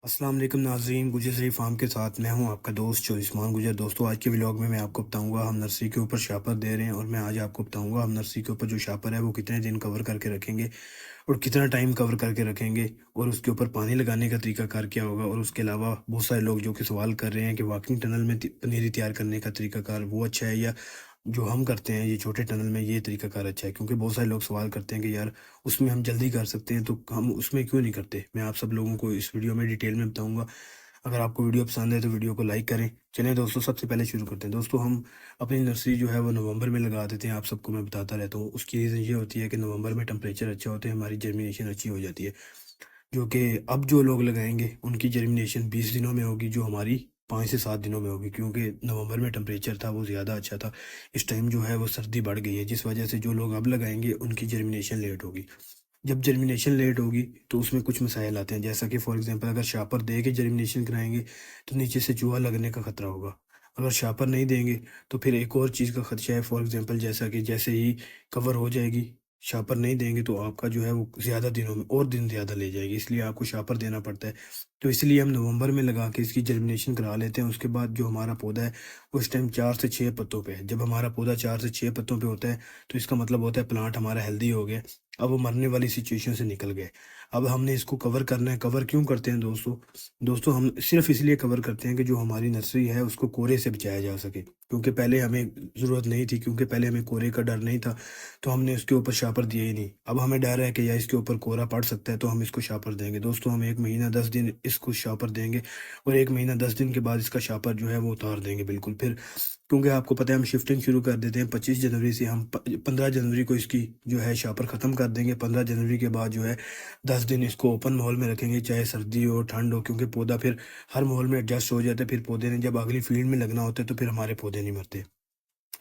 अस्सलाम वालेकुम नाज़रीन, गुजर शरीफ फार्म के साथ मैं हूं आपका दोस्त उस्मान गुजर। दोस्तों, आज के व्लॉग में मैं आपको बताऊंगा हम नर्सरी के ऊपर शापर दे रहे हैं और मैं आज आपको बताऊंगा हम नर्सरी के ऊपर जो शापर है वो कितने दिन कवर करके रखेंगे और कितना टाइम कवर करके रखेंगे और उसके ऊपर पानी लगाने का तरीकाकार क्या होगा। और उसके अलावा बहुत सारे लोग जो कि सवाल कर रहे हैं कि वाकिंग टनल में पनीरी तैयार करने का तरीकाकार वो अच्छा है या जो हम करते हैं ये छोटे टनल में ये तरीकाकार अच्छा है। क्योंकि बहुत सारे लोग सवाल करते हैं कि यार उसमें हम जल्दी कर सकते हैं तो हम उसमें क्यों नहीं करते। मैं आप सब लोगों को इस वीडियो में डिटेल में बताऊंगा। अगर आपको वीडियो पसंद है तो वीडियो को लाइक करें। चलें दोस्तों, सबसे पहले शुरू करते हैं। दोस्तों, हम अपनी नर्सरी जो है वो नवंबर में लगा देते हैं, आप सबको मैं बताता रहता हूँ। उसकी रीज़न ये होती है कि नवंबर में टेम्परेचर अच्छा होता है, हमारी जर्मिनेशन अच्छी हो जाती है। जो कि अब जो लोग लगाएंगे उनकी जर्मिनेशन 20 दिनों में होगी, जो हमारी 5 से 7 दिनों में होगी। क्योंकि नवंबर में टेम्परेचर था वो ज़्यादा अच्छा था, इस टाइम जो है वो सर्दी बढ़ गई है, जिस वजह से जो लोग अब लगाएंगे उनकी जर्मिनेशन लेट होगी। जब जर्मिनेशन लेट होगी तो उसमें कुछ मसाइल आते हैं, जैसा कि फॉर एग्जांपल अगर शापर दे के जर्मिनेशन कराएंगे तो नीचे से चूहा लगने का खतरा होगा। अगर शापर नहीं देंगे तो फिर एक और चीज़ का खदशा है, फॉर एग्जांपल जैसा कि जैसे ही कवर हो जाएगी, शापर नहीं देंगे तो आपका जो है वो ज़्यादा दिनों में और दिन ज़्यादा ले जाएगी, इसलिए आपको शापर देना पड़ता है। तो इसलिए हम नवंबर में लगा के इसकी जर्मिनेशन करा लेते हैं। उसके बाद जो हमारा पौधा है उस टाइम 4 से 6 पत्तों पे है। जब हमारा पौधा 4 से 6 पत्तों पे होता है तो इसका मतलब होता है प्लांट हमारा हेल्दी हो गया, अब वो मरने वाली सिचुएशन से निकल गए। अब हमने इसको कवर करना है। कवर क्यों करते हैं दोस्तों? दोस्तों, हम सिर्फ इसलिए कवर करते हैं कि जो हमारी नर्सरी है उसको कोहरे से बचाया जा सके। क्योंकि पहले हमें ज़रूरत नहीं थी, क्योंकि पहले हमें कोहरे का डर नहीं था, तो हमने उसके ऊपर शापर दिया ही नहीं। अब हमें डर है कि या इसके ऊपर कोहरा पड़ सकता है तो हम इसको शापर देंगे। दोस्तों, हम 1 महीना 10 दिन इसको शापर देंगे और 1 महीना 10 दिन के बाद इसका शापर जो है वो उतार देंगे बिल्कुल। फिर क्योंकि आपको पता है हम शिफ्टिंग शुरू कर देते हैं 25 जनवरी से। हम 15 जनवरी को इसकी जो है शापर ख़त्म कर देंगे। 15 जनवरी के बाद जो है 10 दिन इसको ओपन माहौल में रखेंगे, चाहे सर्दी हो ठंड हो, क्योंकि पौधा फिर हर माहौल में एडजस्ट हो जाता है। फिर पौधे ने जब अगली फील्ड में लगना होता है तो फिर हमारे पौधे नहीं मरते।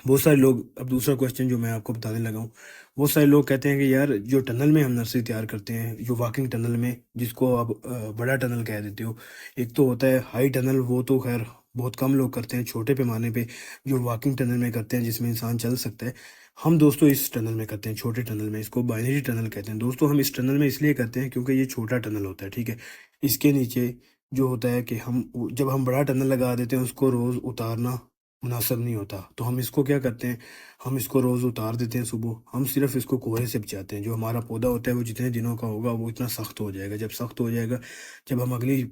बहुत सारे लोग, अब दूसरा क्वेश्चन जो मैं आपको बताने लगा हूँ, बहुत सारे लोग कहते हैं कि यार जो टनल में हम नर्सरी तैयार करते हैं, जो वॉकिंग टनल में, जिसको आप बड़ा टनल कह देते हो, एक तो होता है हाई टनल, वो तो खैर बहुत कम लोग करते हैं। छोटे पैमाने पे जो वॉकिंग टनल में करते हैं जिसमें इंसान चल सकता है, हम दोस्तों इस टनल में करते हैं, छोटे टनल में। इसको बाइनरी टनल कहते हैं। दोस्तों, हम इस टनल में इसलिए करते हैं क्योंकि ये छोटा टनल होता है, ठीक है। इसके नीचे जो होता है कि हम जब हम बड़ा टनल लगा देते हैं उसको रोज़ उतारना मुनासिब नहीं होता, तो हम इसको क्या करते हैं, हम इसको रोज़ उतार देते हैं सुबह। हम सिर्फ इसको कोहरे से बचाते हैं। जो हमारा पौधा होता है वो जितने दिनों का होगा वो इतना सख्त हो जाएगा। जब सख्त हो जाएगा, जब हम अगली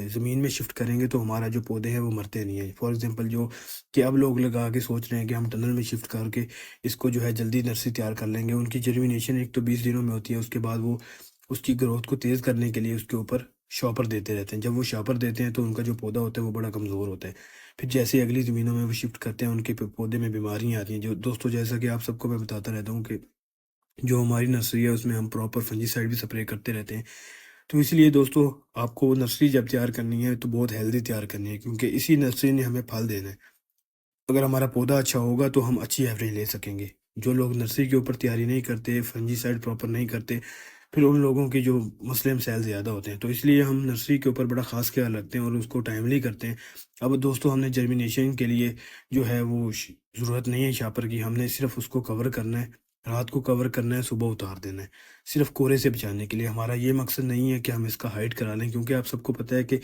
ज़मीन में शिफ्ट करेंगे तो हमारा जो पौधे हैं वो मरते नहीं हैं। फॉर एग्जांपल जो कि अब लोग लगा के सोच रहे हैं कि हम टनल में शिफ्ट करके इसको जो है जल्दी नर्सरी तैयार कर लेंगे। उनकी जर्मिनेशन एक तो 20 दिनों में होती है, उसके बाद वो उसकी ग्रोथ को तेज़ करने के लिए उसके ऊपर शॉपर देते रहते हैं। जब वो शॉपर देते हैं तो उनका जो पौधा होता है वो बड़ा कमज़ोर होता है। फिर जैसे ही अगली ज़मीनों में वो शिफ्ट करते हैं उनके पौधे में बीमारियाँ आती हैं। जो दोस्तों, जैसा कि आप सबको मैं बताता रहता हूँ कि जो हमारी नर्सरी है उसमें हम प्रॉपर फंजीसाइड भी स्प्रे करते रहते हैं। तो इसलिए दोस्तों, आपको नर्सरी जब तैयार करनी है तो बहुत हेल्दी तैयार करनी है, क्योंकि इसी नर्सरी ने हमें फल देना है। अगर हमारा पौधा अच्छा होगा तो हम अच्छी एवरेज ले सकेंगे। जो लोग नर्सरी के ऊपर तैयारी नहीं करते, फंजीसाइड प्रॉपर नहीं करते, फिर उन लोगों की जो मसले मसाइल ज़्यादा होते हैं। तो इसलिए हम नर्सरी के ऊपर बड़ा ख़ास ख्याल रखते हैं और उसको टाइमली करते हैं। अब दोस्तों, हमने जर्मिनेशन के लिए जो है वो ज़रूरत नहीं है शापर की, हमने सिर्फ उसको कवर करना है, रात को कवर करना है, सुबह उतार देना है, सिर्फ कोहरे से बचाने के लिए। हमारा ये मकसद नहीं है कि हम इसका हाइट करा लें, क्योंकि आप सबको पता है कि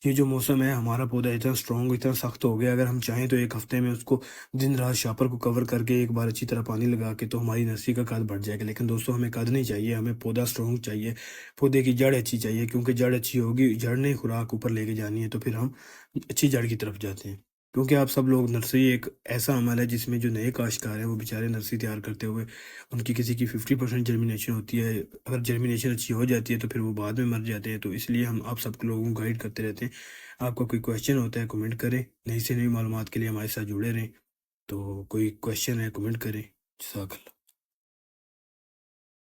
ये जो मौसम है हमारा पौधा इतना स्ट्रॉन्ग, इतना सख्त हो गया, अगर हम चाहें तो 1 हफ्ते में उसको दिन रात शापर को कवर करके एक बार अच्छी तरह पानी लगा के तो हमारी नर्सरी का कद बढ़ जाएगा। लेकिन दोस्तों, हमें कद नहीं चाहिए, हमें पौधा स्ट्रॉन्ग चाहिए, पौधे की जड़ अच्छी चाहिए। क्योंकि जड़ अच्छी होगी, जड़ ने खुराक ऊपर लेके जानी है, तो फिर हम अच्छी जड़ की तरफ जाते हैं। क्योंकि आप सब लोग, नर्सरी एक ऐसा अमल है जिसमें जो नए काश्तकार हैं वो बेचारे नर्सरी तैयार करते हुए उनकी किसी की 50% जर्मिनेशन होती है। अगर जर्मिनेशन अच्छी हो जाती है तो फिर वो बाद में मर जाते हैं। तो इसलिए हम आप सब लोगों को गाइड करते रहते हैं। आपका कोई क्वेश्चन होता है कमेंट करें, नई से नई मालूमात के लिए हमारे साथ जुड़े रहें। तो कोई क्वेश्चन है कमेंट करें। जज़ाकल्लाह।